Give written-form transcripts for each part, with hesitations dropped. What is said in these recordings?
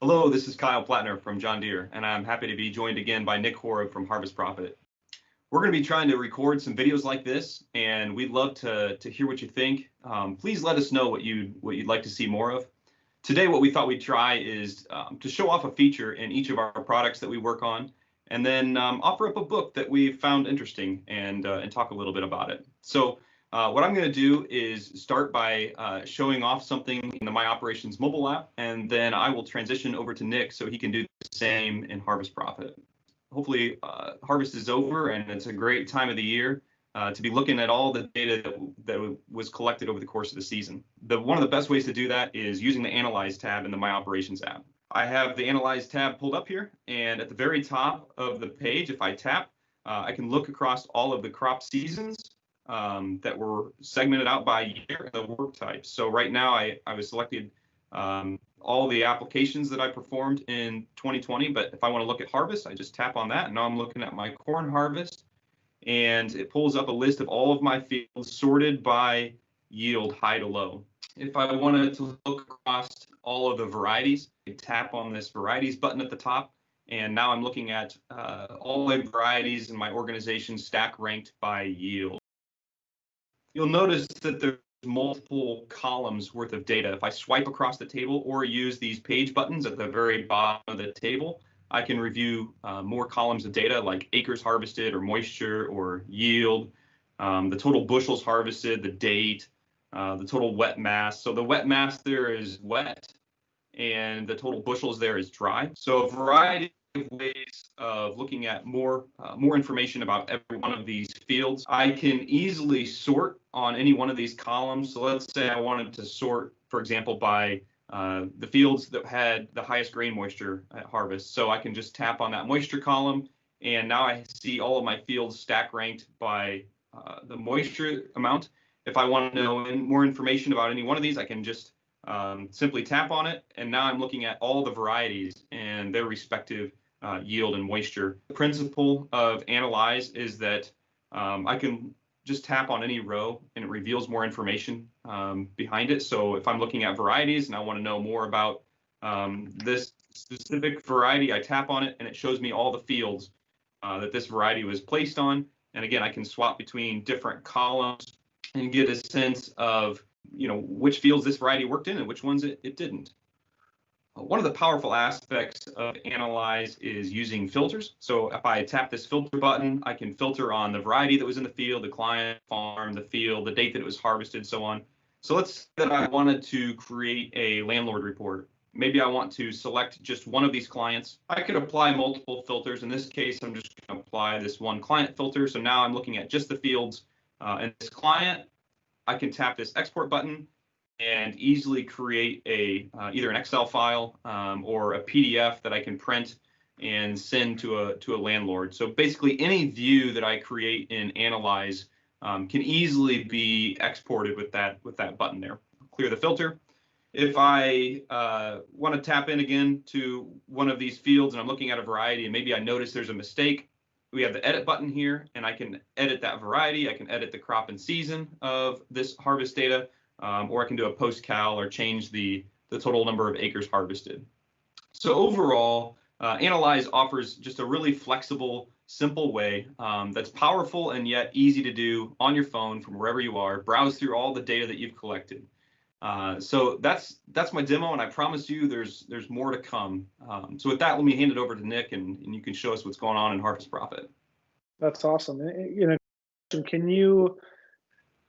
Hello, this is Kyle Plattner from John Deere, and I'm happy to be joined again by Nick Horob from Harvest Profit. We're going to be trying to record some videos like this, and we'd love to hear what you think. Please let us know what you'd like to see more of. Today, what we thought we'd try is to show off a feature in each of our products that we work on, and then offer up a book that we found interesting and talk a little bit about it. So what I'm going to do is start by showing off something in the My Operations mobile app, and then I will transition over to Nick so he can do the same in Harvest Profit. Hopefully, harvest is over, and it's a great time of the year to be looking at all the data that was collected over the course of the season. One of the best ways to do that is using the Analyze tab in the My Operations app. I have the Analyze tab pulled up here, and at the very top of the page, if I tap, I can look across all of the crop seasons that were segmented out by year and the work type. So right now, I was selected all the applications that I performed in 2020, but if I want to look at harvest, I just tap on that, and now I'm looking at my corn harvest, and it pulls up a list of all of my fields sorted by yield high to low. If I wanted to look across all of the varieties, I tap on this varieties button at the top, and now I'm looking at all the varieties in my organization stack ranked by yield. You'll notice that there's multiple columns worth of data. If I swipe across the table or use these page buttons at the very bottom of the table, I can review more columns of data like acres harvested or moisture or yield, the total bushels harvested, the date, the total wet mass. So the wet mass there is wet, and the total bushels there is dry. So a variety of ways of looking at more information about every one of these fields. I can easily sort on any one of these columns. So let's say I wanted to sort, for example, by the fields that had the highest grain moisture at harvest. So I can just tap on that moisture column, and now I see all of my fields stack ranked by the moisture amount. If I want to know more information about any one of these, I can just simply tap on it, and now I'm looking at all the varieties and their respective yield and moisture. The principle of Analyze is that I can just tap on any row and it reveals more information behind it. So if I'm looking at varieties and I want to know more about this specific variety, I tap on it and it shows me all the fields that this variety was placed on. And again, I can swap between different columns and get a sense of which fields this variety worked in and which ones it didn't. One of the powerful aspects of Analyze is using filters. So if I tap this filter button, I can filter on the variety that was in the field, the client, farm, the field, the date that it was harvested, so on. So let's say that I wanted to create a landlord report. Maybe I want to select just one of these clients. I could apply multiple filters. In this case, I'm just going to apply this one client filter. So now I'm looking at just the fields in this client. I can tap this export button and easily create either an Excel file or a PDF that I can print and send to a landlord. So basically, any view that I create in Analyze can easily be exported with that button there. Clear the filter. If I want to tap in again to one of these fields and I'm looking at a variety and maybe I notice there's a mistake, we have the edit button here, and I can edit that variety. I can edit the crop and season of this harvest data. Or I can do a post-cal or change the total number of acres harvested. So overall, Analyze offers just a really flexible, simple way that's powerful and yet easy to do on your phone from wherever you are. Browse through all the data that you've collected. So that's my demo, and I promise you there's more to come. So with that, let me hand it over to Nick, and you can show us what's going on in Harvest Profit. That's awesome.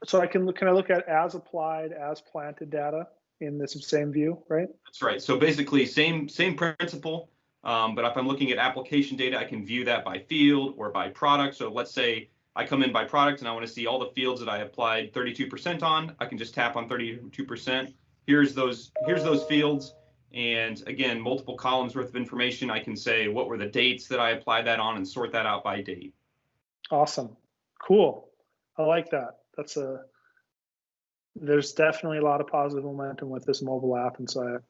So can I look at as applied, as planted data in this same view, right? That's right. So basically, same principle. But if I'm looking at application data, I can view that by field or by product. So let's say I come in by product and I want to see all the fields that I applied 32% on. I can just tap on 32%. Here's those fields. And again, multiple columns worth of information. I can say what were the dates that I applied that on and sort that out by date. Awesome. Cool. I like that. There's definitely a lot of positive momentum with this mobile app, and so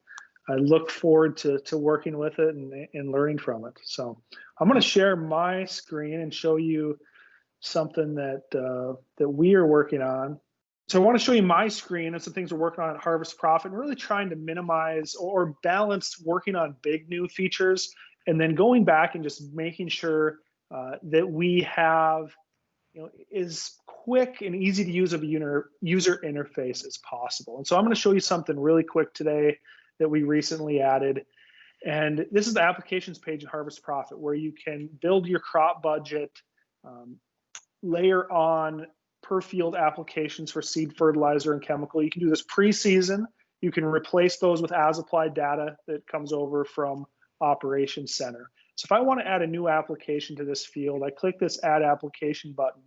I look forward to working with it and learning from it. So I'm going to share my screen and show you something that we are working on So I want to show you my screen and some things we're working on at Harvest Profit, and really trying to minimize or balance working on big new features and then going back and just making sure that we have, as quick and easy to use of a user interface as possible. And so I'm going to show you something really quick today that we recently added. And this is the applications page in Harvest Profit, where you can build your crop budget, layer on per field applications for seed, fertilizer, and chemical. You can do this pre-season. You can replace those with as-applied data that comes over from Operations Center. So if I want to add a new application to this field, I click this Add Application button.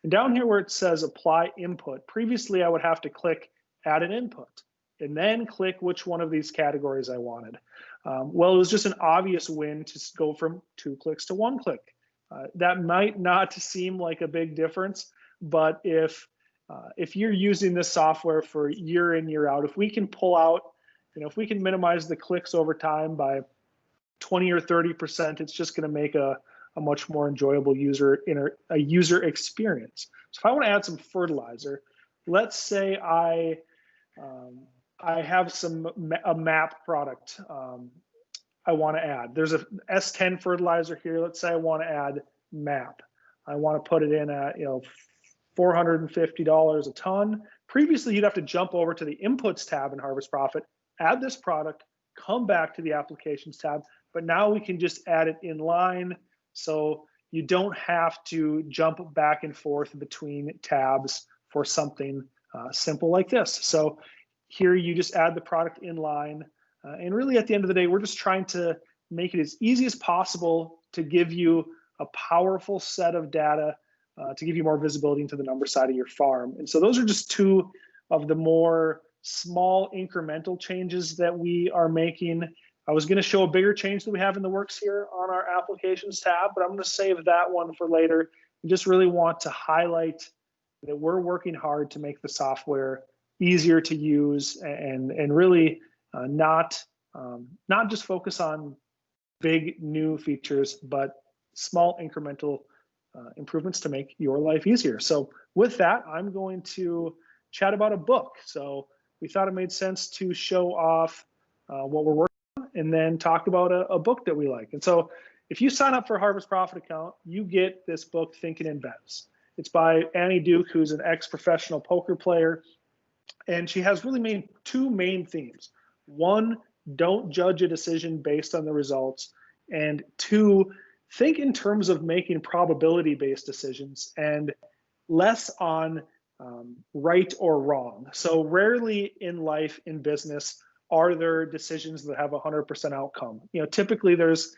And down here where it says Apply Input, previously I would have to click Add an Input and then click which one of these categories I wanted. Well, it was just an obvious win to go from 2 clicks to 1 click. That might not seem like a big difference, but if you're using this software for year in, year out, if we can pull out, if we can minimize the clicks over time by 20 or 30%, it's just going to make a much more enjoyable user experience. So if I want to add some fertilizer, let's say I have a MAP product I want to add. There's a S10 fertilizer here. Let's say I want to add MAP. I want to put it in at $450 a ton. Previously, you'd have to jump over to the Inputs tab in Harvest Profit, add this product, come back to the Applications tab. But now we can just add it in line, so you don't have to jump back and forth between tabs for something simple like this. So here you just add the product in line. And really at the end of the day, we're just trying to make it as easy as possible to give you a powerful set of data to give you more visibility into the number side of your farm. And so those are just 2 of the more small incremental changes that we are making. I was going to show a bigger change that we have in the works here on our Applications tab, but I'm going to save that one for later. We just really want to highlight that we're working hard to make the software easier to use and really not just focus on big new features, but small incremental improvements to make your life easier. So with that, I'm going to chat about a book. So we thought it made sense to show off what we're working on and then talk about a book that we like. And so if you sign up for a Harvest Profit account, you get this book, Thinking in Bets. It's by Annie Duke, who's an ex-professional poker player. And she has really 2 main themes. 1, don't judge a decision based on the results. And 2, think in terms of making probability-based decisions and less on right or wrong. So rarely in life, in business, are there decisions that have a 100% outcome. Typically there's,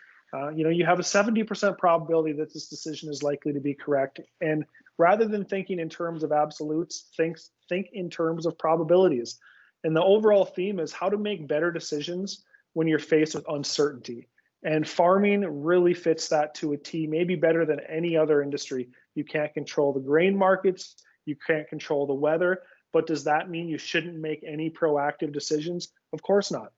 you have a 70% probability that this decision is likely to be correct. And rather than thinking in terms of absolutes, think in terms of probabilities. And the overall theme is how to make better decisions when you're faced with uncertainty. And farming really fits that to a T, maybe better than any other industry. You can't control the grain markets, you can't control the weather, but does that mean you shouldn't make any proactive decisions? Of course not.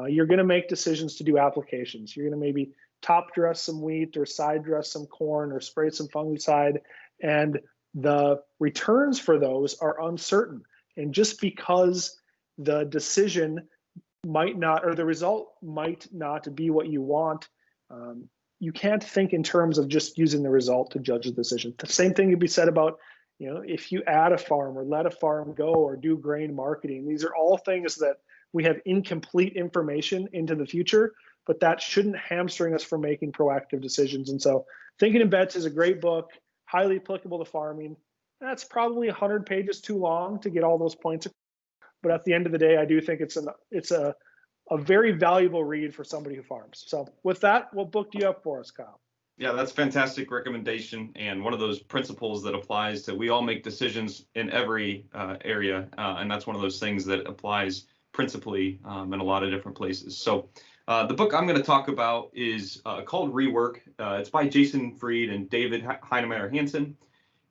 You're going to make decisions to do applications. You're going to maybe top dress some wheat or side dress some corn or spray some fungicide, and the returns for those are uncertain. And just because the decision might not, or the result might not be what you want, you can't think in terms of just using the result to judge the decision. The same thing could be said about, if you add a farm or let a farm go or do grain marketing. These are all things that we have incomplete information into the future, but that shouldn't hamstring us from making proactive decisions. And so Thinking in Bets is a great book, highly applicable to farming. That's probably 100 pages too long to get all those points. But at the end of the day, I do think it's a very valuable read for somebody who farms. So with that, what book do you have for us, Kyle? Yeah, that's a fantastic recommendation, and one of those principles that applies to, we all make decisions in every area, and that's one of those things that applies principally in a lot of different places. So the book I'm going to talk about is called Rework. It's by Jason Fried and David Heinemeier Hansen,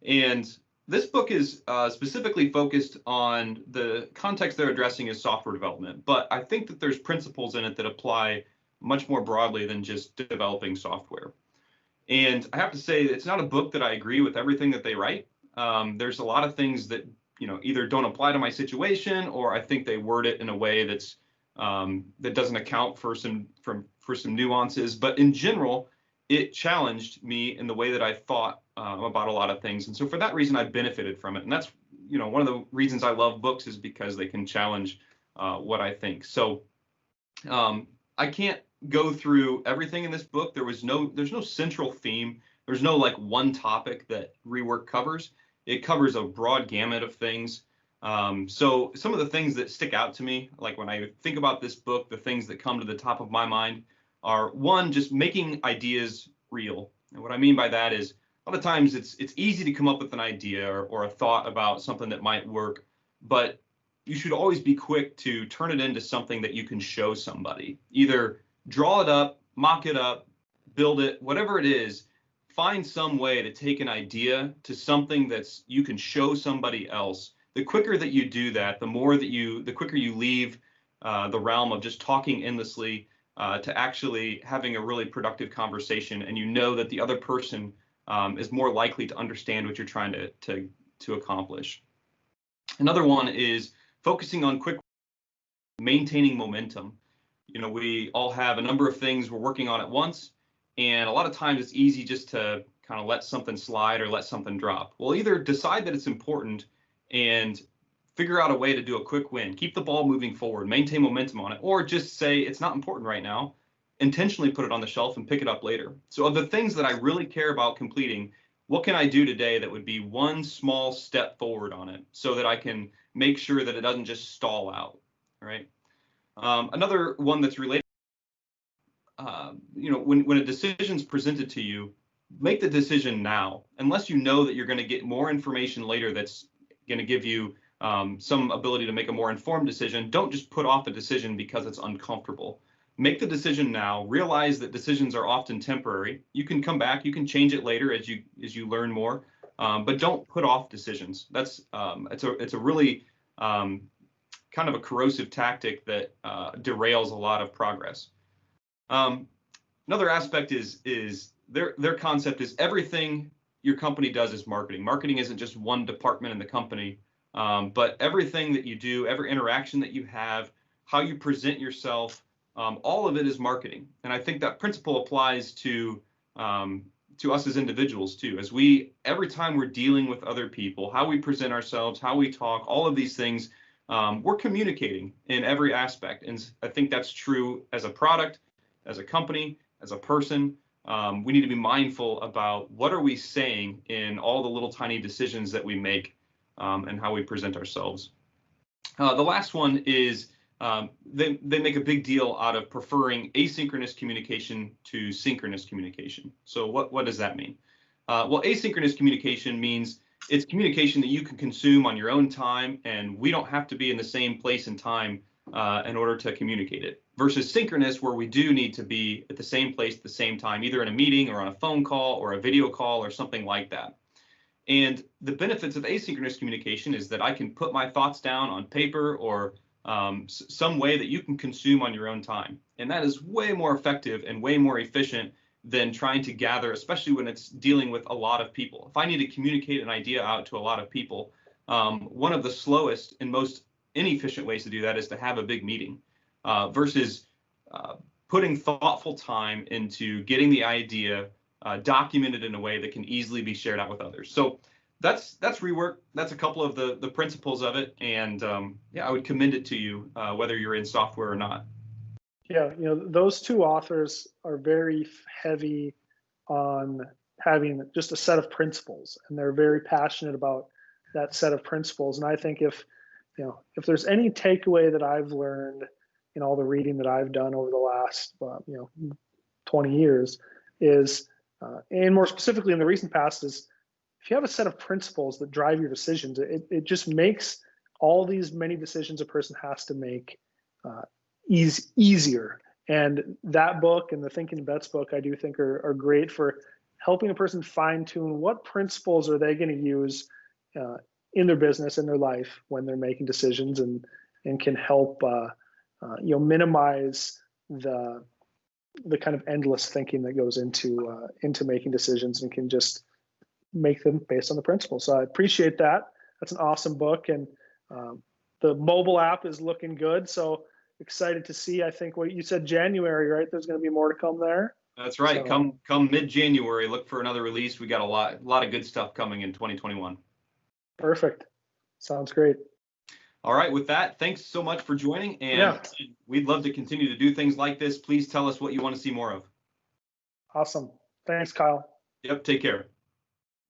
and this book is specifically focused on the context they're addressing as software development, but I think that there's principles in it that apply much more broadly than just developing software. And I have to say, it's not a book that I agree with everything that they write. There's a lot of things that either don't apply to my situation, or I think they word it in a way that's that doesn't account for some nuances. But in general, it challenged me in the way that I thought about a lot of things. And so for that reason, I benefited from it. And that's, one of the reasons I love books is because they can challenge what I think. So I can't go through everything in this book. There's no central theme. There's no like one topic that rework covers. It covers a broad gamut of things. So some of the things that stick out to me, like when I think about this book, the things that come to the top of my mind are, one, just making ideas real. And what I mean by that is a lot of times it's easy to come up with an idea or a thought about something that might work, but you should always be quick to turn it into something that you can show somebody. Either draw it up, mock it up, build it, whatever it is. Find some way to take an idea to something that's you can show somebody else. The quicker that you do that, the quicker you leave the realm of just talking endlessly to actually having a really productive conversation, and that the other person is more likely to understand what you're trying to accomplish. Another one is focusing on maintaining momentum. We all have a number of things we're working on at once, and a lot of times it's easy just to kind of let something slide or let something drop. Well, either decide that it's important and figure out a way to do a quick win, keep the ball moving forward, maintain momentum on it, or just say it's not important right now, intentionally put it on the shelf and pick it up later. So of the things that I really care about completing, what can I do today that would be one small step forward on it so that I can make sure that it doesn't just stall out, right? Another one that's related, when a decision's presented to you, make the decision now. Unless you know that you're going to get more information later that's going to give you some ability to make a more informed decision, don't just put off a decision because it's uncomfortable. Make the decision now. Realize that decisions are often temporary. You can come back, you can change it later as you learn more, but don't put off decisions. That's it's a really kind of a corrosive tactic that derails a lot of progress. Another aspect is their concept is everything your company does is marketing. Marketing isn't just one department in the company, but everything that you do, every interaction that you have, how you present yourself, all of it is marketing. And I think that principle applies to us as individuals too. Every time we're dealing with other people, how we present ourselves, how we talk, all of these things, we're communicating in every aspect. And I think that's true as a product, as a company, as a person. We need to be mindful about what are we saying in all the little tiny decisions that we make and how we present ourselves. The last one is they make a big deal out of preferring asynchronous communication to synchronous communication. So what does that mean? Well, asynchronous communication means it's communication that you can consume on your own time, and we don't have to be in the same place and time in order to communicate it. Versus synchronous, where we do need to be at the same place at the same time, either in a meeting or on a phone call or a video call or something like that. And the benefits of asynchronous communication is that I can put my thoughts down on paper or some way that you can consume on your own time. And that is way more effective and way more efficient than trying to gather, especially when it's dealing with a lot of people. If I need to communicate an idea out to a lot of people, one of the slowest and most inefficient ways to do that is to have a big meeting versus putting thoughtful time into getting the idea documented in a way that can easily be shared out with others. So that's rework. That's a couple of the principles of it. And I would commend it to you whether you're in software or not. Yeah, those two authors are very heavy on having just a set of principles, and they're very passionate about that set of principles. And I think if there's any takeaway that I've learned in all the reading that I've done over the last 20 years is, and more specifically in the recent past, is if you have a set of principles that drive your decisions, it just makes all these many decisions a person has to make easier. And that book and the Thinking Bets book, I do think are great for helping a person fine tune what principles are they going to use in their business, in their life when they're making decisions, and can help minimize the kind of endless thinking that goes into making decisions, and can just make them based on the principles. So I appreciate that. that's an awesome book. And the mobile app is looking good. So excited to see. I think what you said, January, right? There's going to be more to come there. That's right. So, Come mid-January, look for another release. We got a lot of good stuff coming in 2021. perfect. Sounds great. All right, with that, thanks so much for joining, and we'd love to continue to do things like this. Please tell us what you want to see more of. Awesome. Thanks, Kyle. Yep, take care.